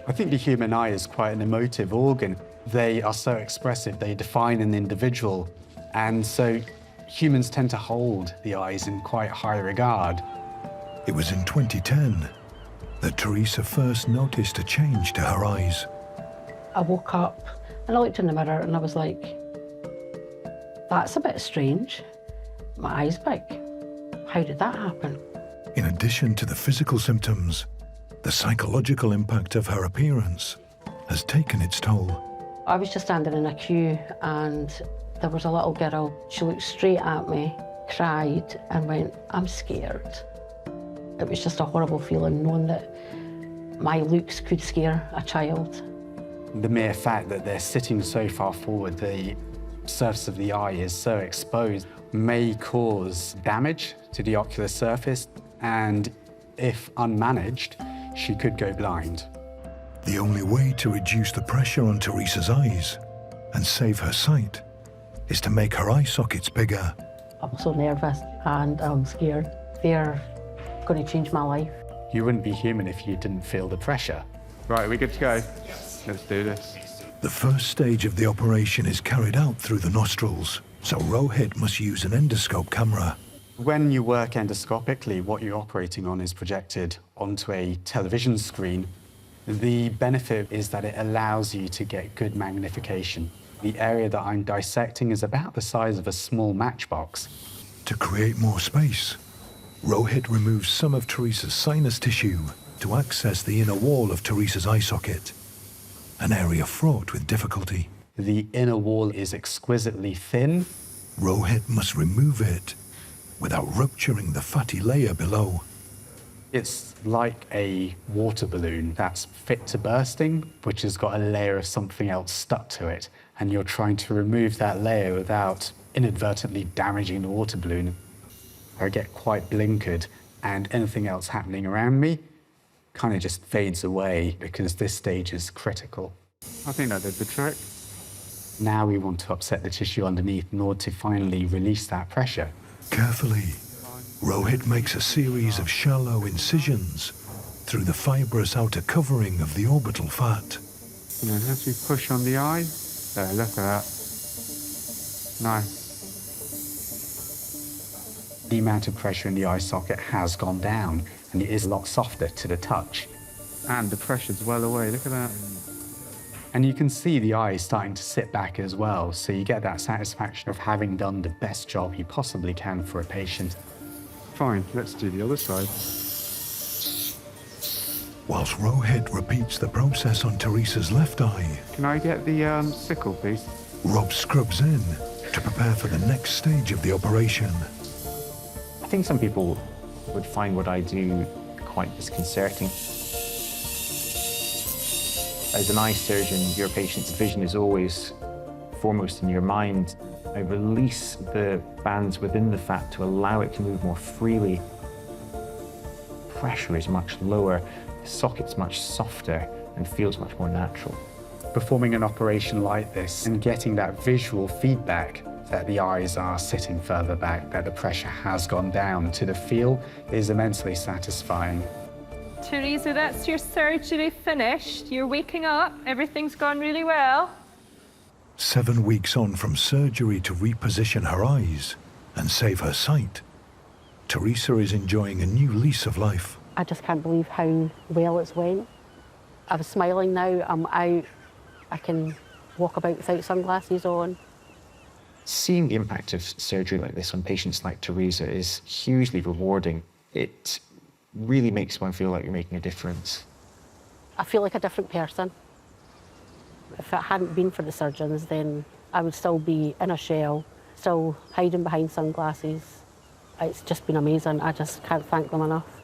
I think the human eye is quite an emotive organ. They are so expressive, they define an individual. And so humans tend to hold the eyes in quite high regard. It was in 2010 that Teresa first noticed a change to her eyes. I woke up and I looked in the mirror and I was like, that's a bit strange. My eye's big. How did that happen? In addition to the physical symptoms, the psychological impact of her appearance has taken its toll. I was just standing in a queue and there was a little girl. She looked straight at me, cried and went, I'm scared. It was just a horrible feeling knowing that my looks could scare a child. The mere fact that they're sitting so far forward, the surface of the eye is so exposed, may cause damage to the ocular surface, and if unmanaged, she could go blind. The only way to reduce the pressure on Teresa's eyes and save her sight is to make her eye sockets bigger. I'm so nervous and I'm scared. They're going to change my life. You wouldn't be human if you didn't feel the pressure. Right, are we good to go? Let's do this. The first stage of the operation is carried out through the nostrils, so Rohit must use an endoscope camera. When you work endoscopically, what you're operating on is projected onto a television screen. The benefit is that it allows you to get good magnification. The area that I'm dissecting is about the size of a small matchbox. To create more space, Rohit removes some of Teresa's sinus tissue to access the inner wall of Teresa's eye socket, an area fraught with difficulty. The inner wall is exquisitely thin. Rohit must remove it without rupturing the fatty layer below. It's like a water balloon that's fit to bursting, which has got a layer of something else stuck to it, and you're trying to remove that layer without inadvertently damaging the water balloon. I get quite blinkered, and anything else happening around me kind of just fades away because this stage is critical. I think that did the trick. Now we want to upset the tissue underneath in order to finally release that pressure. Carefully, Rohit makes a series of shallow incisions through the fibrous outer covering of the orbital fat. And then as we push on the eye, there, look at that. Nice. The amount of pressure in the eye socket has gone down, and it is a lot softer to the touch. And the pressure's well away, look at that. And you can see the eye starting to sit back as well, so you get that satisfaction of having done the best job you possibly can for a patient. Fine, let's do the other side. Whilst Rohit repeats the process on Teresa's left eye, Can I get the sickle, please? Rob scrubs in to prepare for the next stage of the operation. I think some people would find what I do quite disconcerting. As an eye surgeon, your patient's vision is always foremost in your mind. I release the bands within the fat to allow it to move more freely. Pressure is much lower, the socket's much softer and feels much more natural. Performing an operation like this and getting that visual feedback that the eyes are sitting further back, that the pressure has gone down to the feel is immensely satisfying. Teresa, that's your surgery finished. You're waking up. Everything's gone really well. 7 weeks on from surgery to reposition her eyes and save her sight, Teresa is enjoying a new lease of life. I just can't believe how well it's went. I'm smiling now, I'm out, I can walk about without sunglasses on. Seeing the impact of surgery like this on patients like Teresa is hugely rewarding. It really makes one feel like you're making a difference. I feel like a different person. If it hadn't been for the surgeons, then I would still be in a shell, still hiding behind sunglasses. It's just been amazing. I just can't thank them enough.